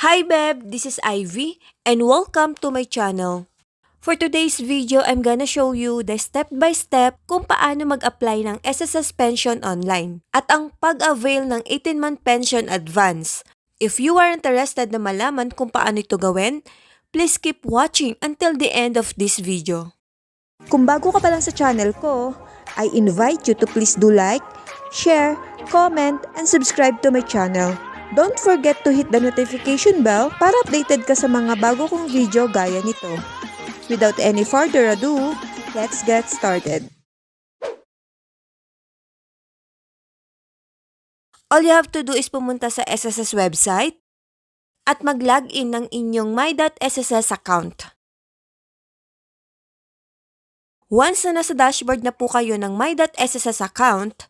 Hi Beb, this is Ivy and welcome to my channel. For today's video, I'm gonna show you the step-by-step kung paano mag-apply ng SSS pension online at ang pag-avail ng 18-month pension advance. If you are interested na malaman kung paano ito gawin, please keep watching until the end of this video. Kung bago ka pa lang sa channel ko, I invite you to please do like, share, comment, and subscribe to my channel. Don't forget to hit the notification bell para updated ka sa mga bago kong video gaya nito. Without any further ado, let's get started. All you have to do is pumunta sa SSS website at mag-login ng inyong my.sss account. Once na nasa dashboard na po kayo ng my.sss account,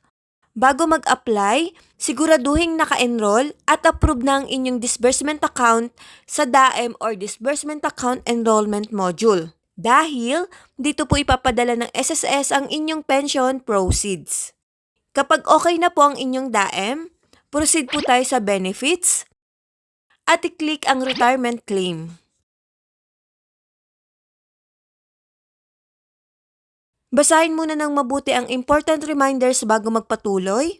bago mag-apply, siguraduhin naka-enroll at approve na ang inyong disbursement account sa DAEM or Disbursement Account Enrollment Module. Dahil dito po ipapadala ng SSS ang inyong pension proceeds. Kapag okay na po ang inyong DAEM, proceed po tayo sa benefits at i-click ang retirement claim. Basahin muna ng mabuti ang important reminders bago magpatuloy.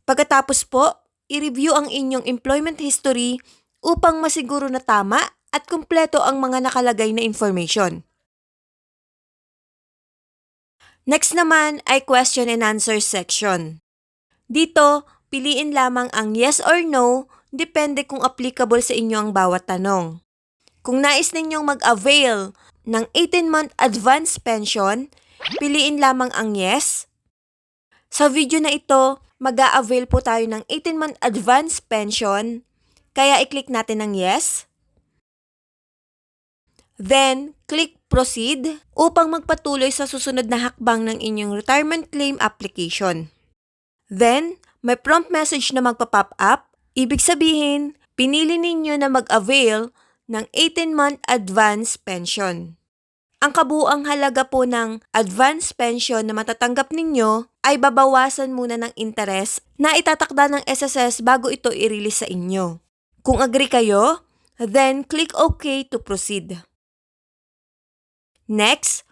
Pagkatapos po, i-review ang inyong employment history upang masiguro na tama at kumpleto ang mga nakalagay na information. Next naman ay question and answer section. Dito, piliin lamang ang yes or no, depende kung applicable sa inyo ang bawat tanong. Kung nais ninyong mag-avail ng 18-month advance pension, piliin lamang ang yes. Sa video na ito, mag-a-avail po tayo ng 18-month advance pension, kaya i-click natin ang yes. Then, click proceed upang magpatuloy sa susunod na hakbang ng inyong retirement claim application. Then, may prompt message na magpa-pop up, ibig sabihin, pinili ninyo na mag-avail ng 18-month advance pension. Ang kabuuang halaga po ng advance pension na matatanggap ninyo ay babawasan muna ng interest na itatakda ng SSS bago ito i-release sa inyo. Kung agree kayo, then click OK to proceed. Next,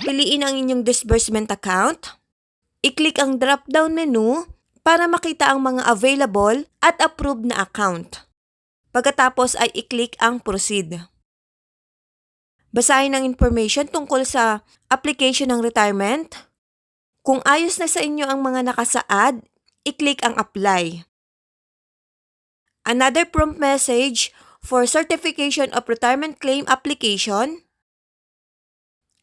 piliin ang inyong disbursement account. I-click ang drop-down menu para makita ang mga available at approved na account. Pagkatapos ay i-click ang proceed. Basahin ang information tungkol sa application ng retirement. Kung ayos na sa inyo ang mga nakasaad, i-click ang apply. Another prompt message for certification of retirement claim application.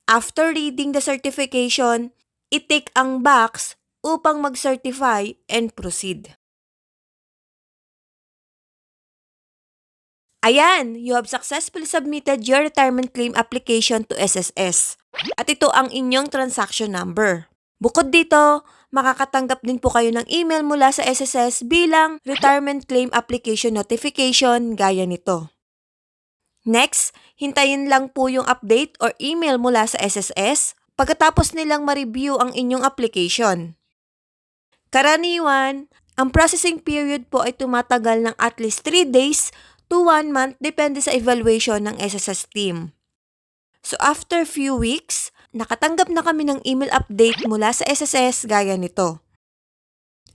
After reading the certification, i-tick ang box upang mag-certify and proceed. Ayan, you have successfully submitted your retirement claim application to SSS. At ito ang inyong transaction number. Bukod dito, makakatanggap din po kayo ng email mula sa SSS bilang retirement claim application notification gaya nito. Next, hintayin lang po yung update or email mula sa SSS pagkatapos nilang ma-review ang inyong application. Karaniwan, ang processing period po ay tumatagal ng at least 3 days to 1 month depende sa evaluation ng SSS team. So after few weeks, nakatanggap na kami ng email update mula sa SSS gaya nito.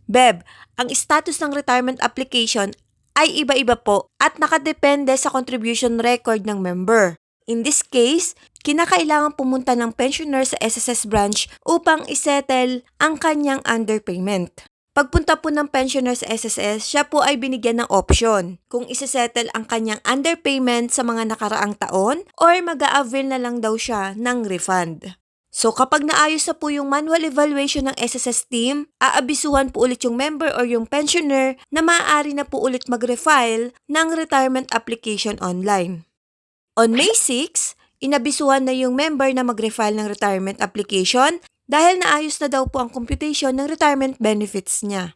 Beb, ang status ng retirement application ay iba-iba po at nakadepende sa contribution record ng member. In this case, kinakailangan pumunta ng pensioner sa SSS branch upang isettle ang kanyang underpayment. Pagpunta po ng pensioner sa SSS, siya po ay binigyan ng option kung isisettle ang kanyang underpayment sa mga nakaraang taon or mag-a-avail na lang daw siya ng refund. So kapag naayos na po yung manual evaluation ng SSS team, aabisuhan po ulit yung member or yung pensioner na maaari na po ulit mag-refile ng retirement application online. On May 6, inabisuhan na yung member na mag-refile ng retirement application dahil naayos na daw po ang computation ng retirement benefits niya.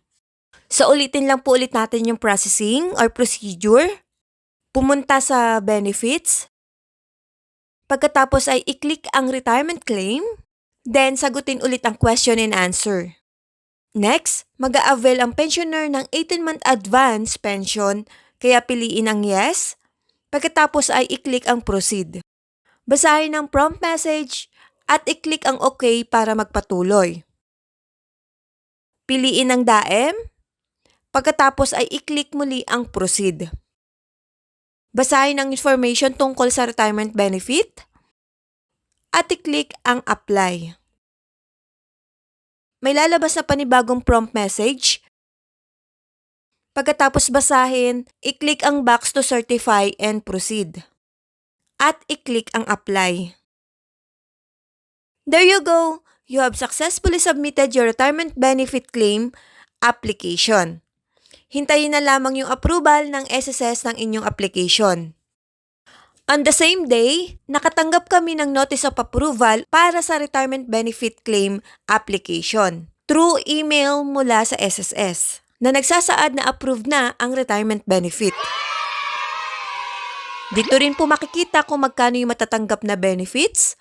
So ulitin lang po ulit natin yung processing or procedure. Pumunta sa benefits. Pagkatapos ay i-click ang retirement claim. Then sagutin ulit ang question and answer. Next, mag-a-avail ang pensioner ng 18-month advance pension, kaya piliin ang yes. Pagkatapos ay i-click ang proceed. Basahin ang prompt message at i-click ang OK para magpatuloy. Piliin ang DAEM. Pagkatapos ay i-click muli ang proceed. Basahin ang information tungkol sa retirement benefit at i-click ang apply. May lalabas na panibagong prompt message. Pagkatapos basahin, i-click ang box to certify and proceed. At i-click ang apply. There you go! You have successfully submitted your retirement benefit claim application. Hintayin na lamang yung approval ng SSS ng inyong application. On the same day, nakatanggap kami ng Notice of Approval para sa retirement benefit claim application through email mula sa SSS na nagsasaad na approved na ang retirement benefit. Dito rin po makikita kung magkano yung matatanggap na benefits.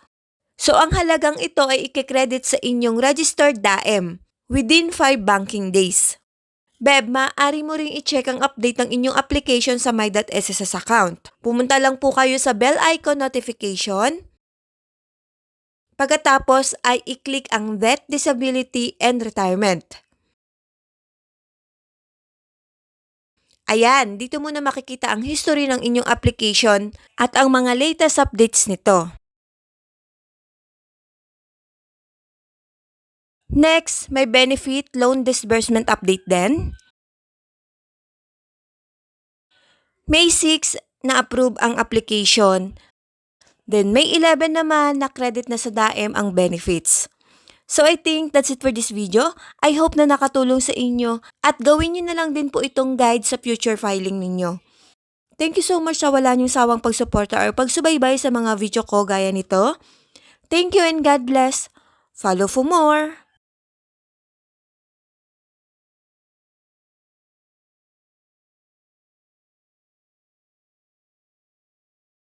So ang halagang ito ay i-credit sa inyong registered DAEM within 5 banking days. Beb, maaari mo ring i-check ang update ng inyong application sa My.SSS account. Pumunta lang po kayo sa bell icon notification. Pagkatapos ay i-click ang Death, Disability, and Retirement. Ayan, dito mo na makikita ang history ng inyong application at ang mga latest updates nito. Next, may benefit loan disbursement update din. May 6 na-approve ang application. Then May 11 naman na-credit na sa DAEM ang benefits. So I think that's it for this video. I hope na nakatulong sa inyo at gawin nyo na lang din po itong guide sa future filing ninyo. Thank you so much sa wala niyong sawang pagsuporta or pagsubaybay sa mga video ko gaya nito. Thank you and God bless. Follow for more!